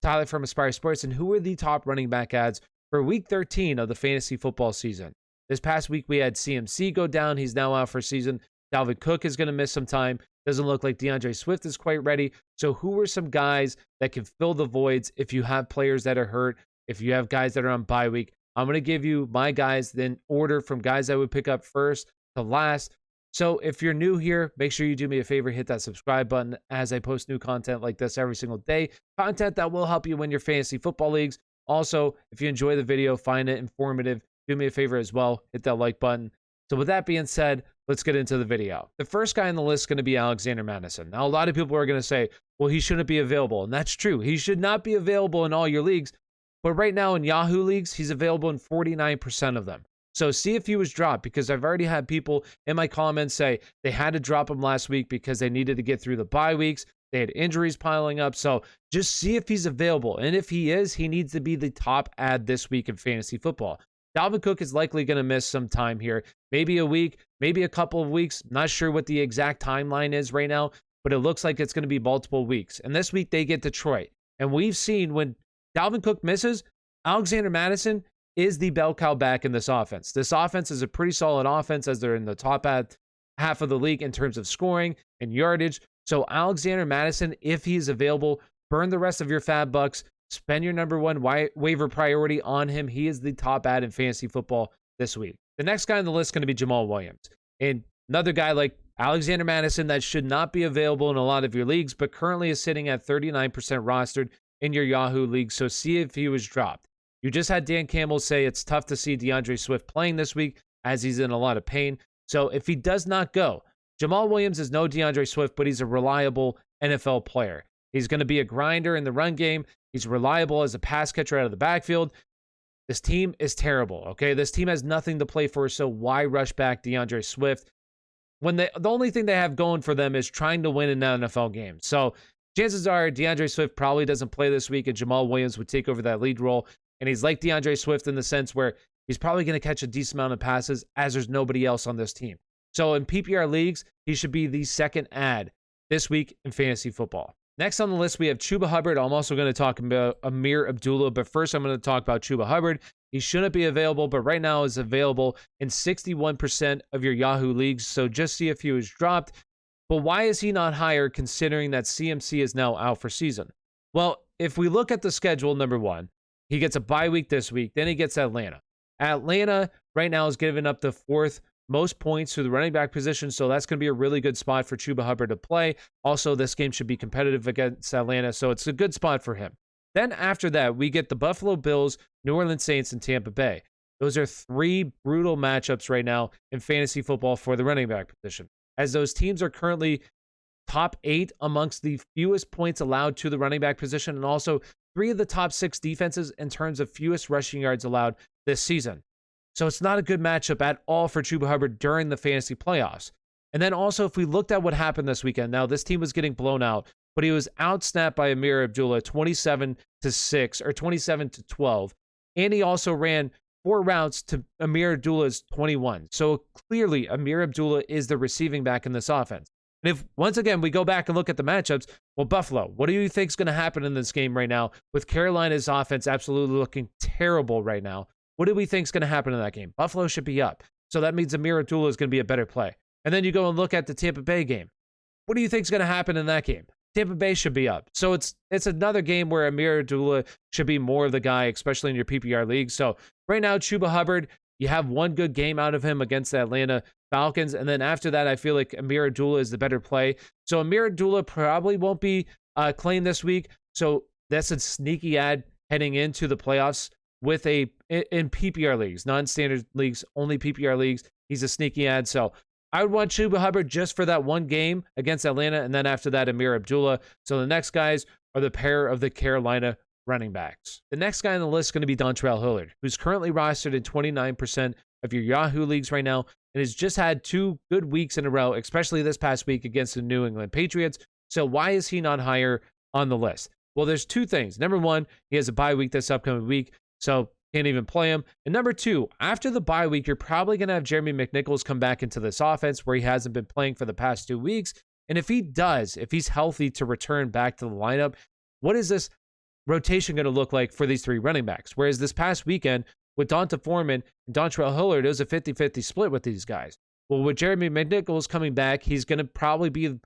Tyler from Aspire Sports, and who are the top running back ads for week 13 of the fantasy football season. This past week, we had CMC go down. He's now out for season. Dalvin Cook is going to miss some time. Doesn't look like DeAndre Swift is quite ready. So who are some guys that can fill the voids if you have players that are hurt, if you have guys that are on bye week? I'm going to give you my guys, then order from guys I would pick up first to last. So if you're new here, make sure you do me a favor, hit that subscribe button as I post new content like this every single day. Content that will help you win your fantasy football leagues. Also, if you enjoy the video, find it informative, do me a favor as well, hit that like button. So with that being said, let's get into the video. The first guy on the list is going to be Alexander Mattison. Now, a lot of people are going to say, well, he shouldn't be available. And that's true. He should not be available in all your leagues. But right now in Yahoo leagues, he's available in 49% of them. So see if he was dropped, because I've already had people in my comments say they had to drop him last week because they needed to get through the bye weeks. They had injuries piling up. So just see if he's available. And if he is, he needs to be the top ad this week in fantasy football. Dalvin Cook is likely going to miss some time here. Maybe a week, maybe a couple of weeks. Not sure what the exact timeline is right now, but it looks like it's going to be multiple weeks. And this week they get Detroit. And we've seen when Dalvin Cook misses, Alexander Mattison is the bell cow back in this offense. This offense is a pretty solid offense, as they're in the top half of the league in terms of scoring and yardage. So Alexander Mattison, if he's available, burn the rest of your fab bucks. Spend your number one waiver priority on him. He is the top ad in fantasy football this week. The next guy on the list is going to be Jamaal Williams. And another guy like Alexander Mattison that should not be available in a lot of your leagues, but currently is sitting at 39% rostered in your Yahoo league. So see if he was dropped. You just had Dan Campbell say it's tough to see DeAndre Swift playing this week as he's in a lot of pain. So if he does not go, Jamaal Williams is no DeAndre Swift, but he's a reliable NFL player. He's going to be a grinder in the run game. He's reliable as a pass catcher out of the backfield. This team is terrible, okay? This team has nothing to play for, so why rush back DeAndre Swift when the only thing they have going for them is trying to win an NFL game? So chances are DeAndre Swift probably doesn't play this week, and Jamaal Williams would take over that lead role. And he's like DeAndre Swift in the sense where he's probably going to catch a decent amount of passes, as there's nobody else on this team. So in PPR leagues, he should be the second ad this week in fantasy football. Next on the list, we have Chuba Hubbard. I'm also going to talk about Ameer Abdullah, but first I'm going to talk about Chuba Hubbard. He shouldn't be available, but right now is available in 61% of your Yahoo leagues. So just see if he was dropped. But why is he not higher considering that CMC is now out for season? Well, if we look at the schedule, number one, he gets a bye week this week. Then he gets Atlanta. Atlanta right now is giving up the fourth most points to the running back position. So that's going to be a really good spot for Chuba Hubbard to play. Also, this game should be competitive against Atlanta. So it's a good spot for him. Then after that, we get the Buffalo Bills, New Orleans Saints, and Tampa Bay. Those are three brutal matchups right now in fantasy football for the running back position, as those teams are currently top 8 amongst the fewest points allowed to the running back position, and also 3 of the top 6 defenses in terms of fewest rushing yards allowed this season. So it's not a good matchup at all for Chuba Hubbard during the fantasy playoffs. And then also, if we looked at what happened this weekend, now this team was getting blown out, but he was outsnapped by Ameer Abdullah 27-6 or 27-12. And he also ran 4 routes to Ameer Abdullah's 21. So clearly, Ameer Abdullah is the receiving back in this offense. And if, once again, we go back and look at the matchups, well, Buffalo, what do you think is going to happen in this game right now with Carolina's offense absolutely looking terrible right now? What do we think is going to happen in that game? Buffalo should be up. So that means Ameer Abdullah is going to be a better play. And then you go and look at the Tampa Bay game. What do you think is going to happen in that game? Tampa Bay should be up. So it's another game where Ameer Abdullah should be more of the guy, especially in your PPR league. So right now, Chuba Hubbard, you have one good game out of him against the Atlanta Falcons. And then after that, I feel like Ameer Abdullah is the better play. So Ameer Abdullah probably won't be claimed this week. So that's a sneaky ad heading into the playoffs with in PPR leagues, non-standard leagues, only PPR leagues. He's a sneaky ad. So I would want Chuba Hubbard just for that one game against Atlanta, and then after that, Ameer Abdullah. So the next guys are the pair of the Carolina running backs. The next guy on the list is going to be Dontrell Hilliard, who's currently rostered in 29% of your Yahoo leagues right now, and has just had 2 good weeks in a row, especially this past week against the New England Patriots. So why is he not higher on the list? Well, there's 2 things. Number one, he has a bye week this upcoming week, so can't even play him. And number 2, after the bye week, you're probably going to have Jeremy McNichols come back into this offense where he hasn't been playing for the past 2 weeks. And if he does, if he's healthy to return back to the lineup, what is this rotation going to look like for these 3 running backs? Whereas this past weekend with Donta Foreman and Dontrell Hilliard, it was a 50-50 split with these guys. Well, with Jeremy McNichols coming back, he's going to probably be a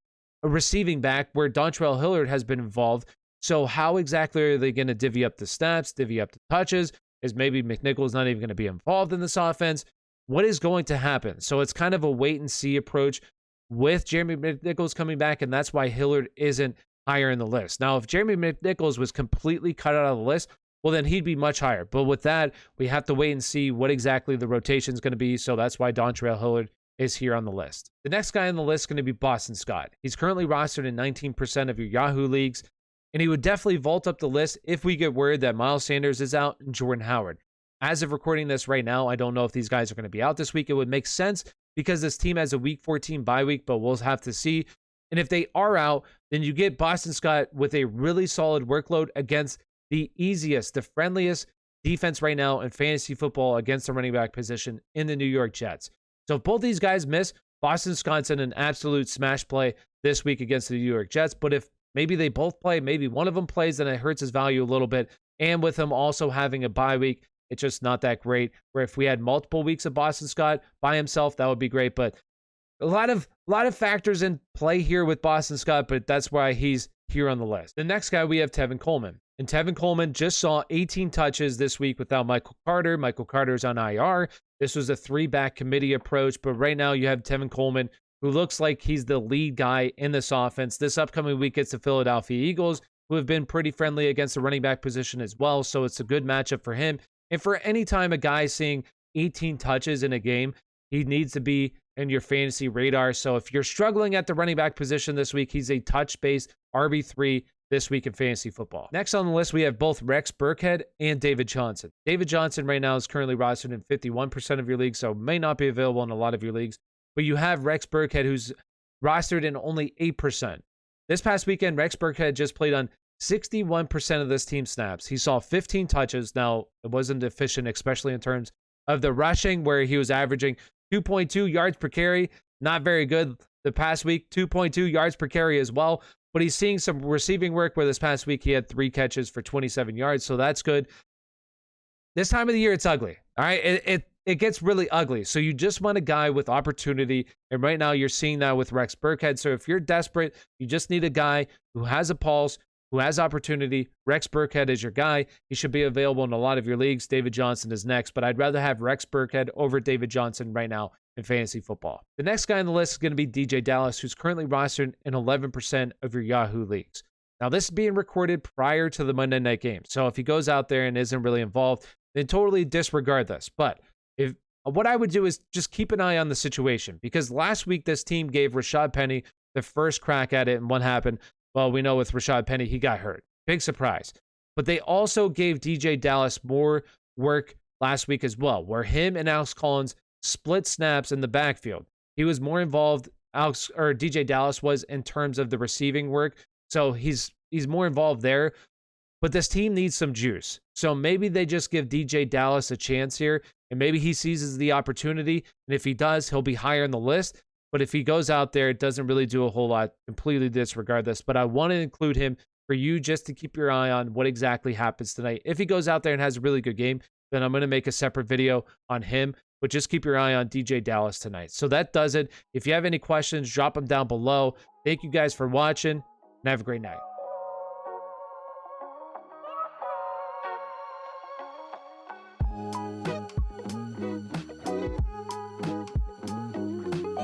receiving back where Dontrell Hilliard has been involved. So how exactly are they going to divvy up the snaps, divvy up the touches? Is maybe McNichols not even going to be involved in this offense? What is going to happen? So it's kind of a wait and see approach with Jeremy McNichols coming back, and that's why Hilliard isn't higher in the list. Now, if Jeremy McNichols was completely cut out of the list, well, then he'd be much higher. But with that, we have to wait and see what exactly the rotation is going to be. So that's why Dontrell Hilliard is here on the list. The next guy on the list is going to be Boston Scott. He's currently rostered in 19% of your Yahoo leagues, and he would definitely vault up the list if we get word that Miles Sanders is out and Jordan Howard. As of recording this right now, I don't know if these guys are going to be out this week. It would make sense because this team has a week 14 bye week, but we'll have to see. And if they are out, then you get Boston Scott with a really solid workload against the easiest, the friendliest defense right now in fantasy football against the running back position in the New York Jets. So if both these guys miss, Boston Scott's in an absolute smash play this week against the New York Jets. But if maybe they both play, maybe one of them plays, then it hurts his value a little bit. And with him also having a bye week, it's just not that great. Where if we had multiple weeks of Boston Scott by himself, that would be great. But a lot of factors in play here with Boston Scott, but that's why he's here on the list. The next guy, we have Tevin Coleman. And Tevin Coleman just saw 18 touches this week without Michael Carter. Michael Carter's on IR. This was a 3-back committee approach, but right now you have Tevin Coleman, who looks like he's the lead guy in this offense. This upcoming week, it's the Philadelphia Eagles, who have been pretty friendly against the running back position as well, so it's a good matchup for him. And for any time a guy seeing 18 touches in a game, he needs to be in your fantasy radar. So if you're struggling at the running back position this week, he's a touch-based RB3 this week in fantasy football. Next on the list, we have both Rex Burkhead and David Johnson. David Johnson right now is currently rostered in 51% of your leagues, so may not be available in a lot of your leagues. But you have Rex Burkhead, who's rostered in only 8%. This past weekend, Rex Burkhead just played on 61% of this team snaps. He saw 15 touches. Now, it wasn't efficient, especially in terms of the rushing, where he was averaging 2.2 yards per carry. Not very good the past week. 2.2 yards per carry as well. But he's seeing some receiving work where this past week he had 3 catches for 27 yards. So that's good. This time of the year, it's ugly. All right. It gets really ugly. So you just want a guy with opportunity. And right now you're seeing that with Rex Burkhead. So if you're desperate, you just need a guy who has a pulse, who has opportunity. Rex Burkhead is your guy. He should be available in a lot of your leagues. David Johnson is next, but I'd rather have Rex Burkhead over David Johnson right now in fantasy football. The next guy on the list is going to be DJ Dallas, who's currently rostered in 11% of your Yahoo leagues. Now, this is being recorded prior to the Monday night game. So if he goes out there and isn't really involved, then totally disregard this. But what I would do is just keep an eye on the situation, because last week this team gave Rashad Penny the first crack at it, and what happened? Well, we know with Rashad Penny, he got hurt. Big surprise. But they also gave DJ Dallas more work last week as well, where him and Alex Collins split snaps in the backfield. He was more involved, DJ Dallas was, in terms of the receiving work. So he's more involved there. But this team needs some juice. So maybe they just give DJ Dallas a chance here, and maybe he seizes the opportunity. And if he does, he'll be higher on the list. But if he goes out there, it doesn't really do a whole lot. Completely disregard this. But I want to include him for you just to keep your eye on what exactly happens tonight. If he goes out there and has a really good game, then I'm going to make a separate video on him. But just keep your eye on DJ Dallas tonight. So that does it. If you have any questions, drop them down below. Thank you guys for watching, and have a great night.